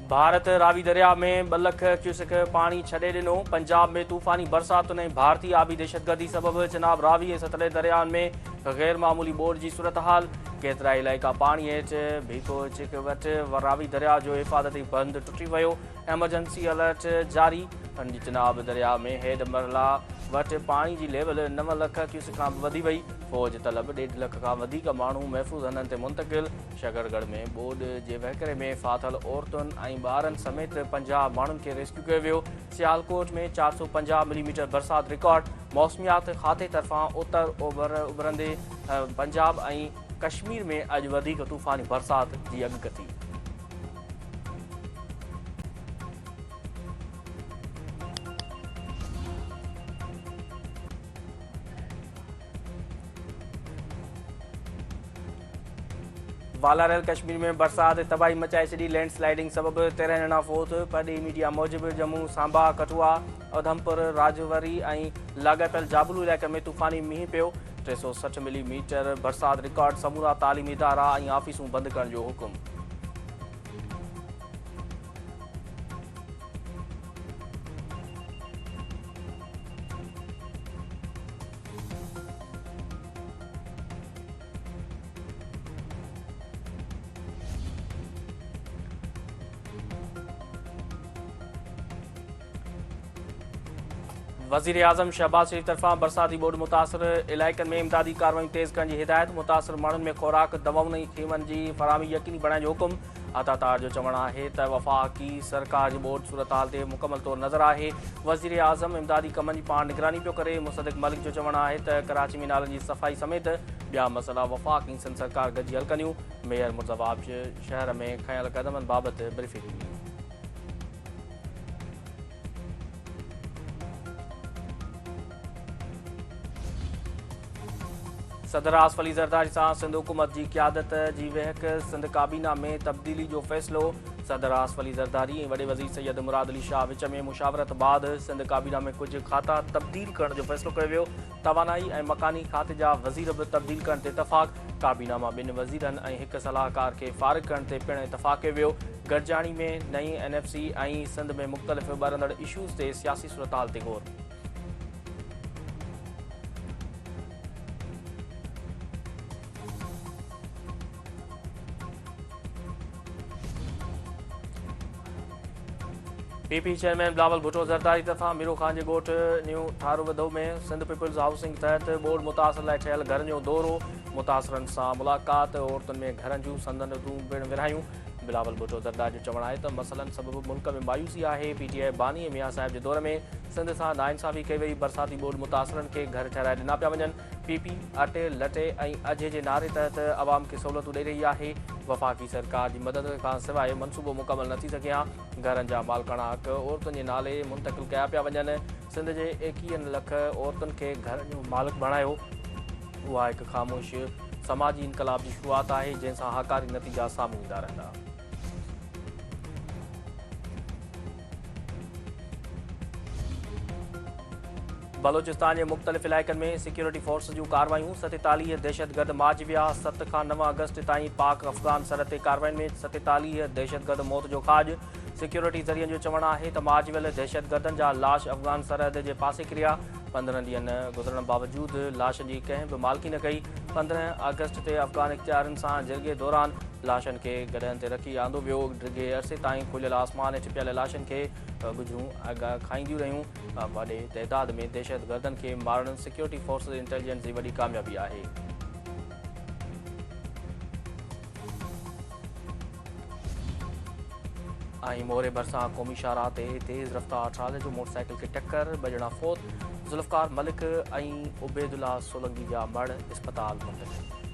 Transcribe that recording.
भारत रावी दरिया में 2 लख क्यूसेक पानी छॾे ॾिनो। पंजाब में तूफ़ानी बरसातुनि ऐं भारतीय आबी दहशतगर्दी सबबि चिनाब रावी ऐं सतलज दरियाउनि में गैर मामूली ॿोड़ जी सूरत हाल। केतिरा इलाइक़ा पाणी हेठि भीको चिक वटि रावी दरिया जो हिफ़ाज़ती बंदि टुटी वियो। एमरजेंसी अलर्ट जारी। चिनाब दरिया में हेड मरला वटि पाणी जी लेवल 9 लख क्यूसेक खां बि वधी वई। फ़ौज तलब 1.5 लख खां वधीक माण्हू महफ़ूज़ हंधनि ते मुंतक़िल। शकरगढ़ में ॿोॾ जे वहिकरे में फाथल औरतुनि ऐं ॿारनि समेत 50 माण्हुनि खे रेस्क्यू कयो वियो। सियालकोट में 450 मिलीमीटर बरसाति रिकॉर्ड। मौसमियात खाते तरफ़ां उतर ओभर उभरंदे पंजाब ऐं कश्मीर में अॼु वधीक तूफ़ानी बरसाति जी अॻकथी। वालारल कश्मीर में बरसात तबाही मचाए छॾी। लैंडस्लाइडिंग सबबि 13 ॼणा फ़ौत। पढ़ी मीडिया मूजिबि जम्मू, सांबा, कठुआ, उधमपुर, राजौरी ऐं लाॻापियल जाबलू इलाइक़े में तूफ़ानी मींहुं पियो। 360 मिलीमीटर बरसाति रिकॉर्ड। समूरा तालीमी इदारा ऐं ऑफिसूं बंदि करण जो हुकुम। वज़ीर आज़म शहबाज शरीफ़ तरफ़ां बरसाती ॿोॾ मुतासिर इलाइक़नि में इमदादी कार्रवाई तेज़ करण जी हिदायत। मुतासिर माण्हुनि में ख़ुराक, दवाउनि ऐं ख़ीमनि जी फ़राहमी यकीनी बणाइण जो हुकुम। अतातार जो चवणु आहे त वफ़ाक़ी सरकार जी ॿोॾ सूरत हाल ते मुकमल तौरु नज़र आहे। वज़ीर आज़म इमदादी कमनि जी पाण निगरानी पियो करे। मुसदिक़ मलिक जो चवणु आहे त कराची में नालनि जी सफ़ाई समेत ॿिया मसइला वफ़ाक़ ऐं सिंध सरकार गॾिजी हल कंदियूं। मेयर मुर्तज़ा शहर में खयल क़दमनि बाबति ब्रीफिंग ॾिनी। सदर आसिफ अली ज़रदारी सां सिंध हुकूमत जी क़यादत जी वहक। सिंध काबीना में तब्दीली जो फ़ैसिलो। सदर आसिफ अली ज़रदारी ऐं वॾे वज़ीर सैयद मुराद अली शाह विच में मुशावरत बाद सिंध काबीना में कुझु खाता तब्दील करण जो फ़ैसिलो कयो वियो। तवानाई ऐं मकानी खाते जा वज़ीर बि तब्दील करण ते इतफ़ाक़। काबीना मां 2 वज़ीरनि ऐं 1 सलाहकार खे फ़ारिग़ करण ते पिणु इतफ़ाक़ कयो वियो। गॾिजाणी में नई NFC ऐं सिंध में मुख़्तलिफ़ ॿरंदड़ इशूज़ ते सियासी सूरत हाल ते ग़ौर। PP चेयरमैन बिलावल भुट्टो ज़रदारी तरफ़ां मीरो ख़ान जे ॻोठ न्यू थारूवदो में सिंध पीपल्स हाउसिंग तहत ॿोॾ मुतासिर लाइ ठहियल घरनि जो दौरो। मुतासिरनि सां मुलाक़ात। औरतुनि में घरनि जूं संदनूं पिणु विरहायूं। बिलावल भुट्टो ज़रदारी जो चवणु आहे त मसइलनि सबबि मुल्क में मायूसी आहे। PTI बानी ऐं मियां साहिब जे दौर में सिंध सां नाइंसाफ़ी कई वई। बरसाती ॿोॾ मुतासिरनि खे घर ठहिराए ॾिना पिया वञनि। PP अटे लटे ऐं अॼु जे नारे तहत अवाम खे सहूलियतूं ॾेई रही आहे। वफ़ाक़ी सरकार जी मदद खां सवाइ मनसूबो मुकमल न थी सघे हा। घरनि जा मालिकाना हक़ औरतुनि जे नाले मुंतक़िल कया पिया वञनि। सिंध जे 21 लख औरतुनि खे घरनि जो मालिक बणायो। उहा हिकु ख़ामोश समाजी इनक़लाब जी शुरूआत आहे जंहिंसां हकारी नतीजा साम्हूं ईंदा रहंदा। बलोचिस्तान जे मुख़्तलिफ़ इलाइक़नि में सिक्योरिटी फोर्स जूं कार्रवायूं। 47 दहशतगर्द मारिजी विया। 7 खां 9 अगस्त ताईं पाक अफ़गान सरहद ते कार्रवायुनि में 47 दहशतगर्द मौत जो ख़ाज। सिक्योरिटी ज़रियनि जो चवणु आहे त मारिजी वियल दहशतगर्दनि जा लाश अफ़गान सरहद जे पासे किरिया। 15 ॾींहनि गुज़रण बावजूदि लाशनि जी कंहिं बि मालिकी न कई। 15 अगस्त ते अफ़गान इख़्तियारनि सां जिरगे दौरान लाशनि खे गॾनि ते रखी आंदो वियो। डिघे अरसे ताईं खुलियल आसमान हेठि पियल लाशनि खे गुझूं खाईंदियूं रहियूं। वॾे तइदाद में दहशतगर्दनि खे मारणु सिक्योरिटी फोर्स इंटेलिजेंस जी वॾी कामयाबी आहे। ऐं मोरे भरिसां क़ौमी शाहराह ते तेज़ रफ़्तार ट्राले जो मोटरसाइकिल खे टक्कर। 2 ॼणा फ़ौत। ज़ुल्फ़कार मलिक ऐं उबैदुल्ला सोलंकी जा मड़ इस्पताल मुंतक़िल।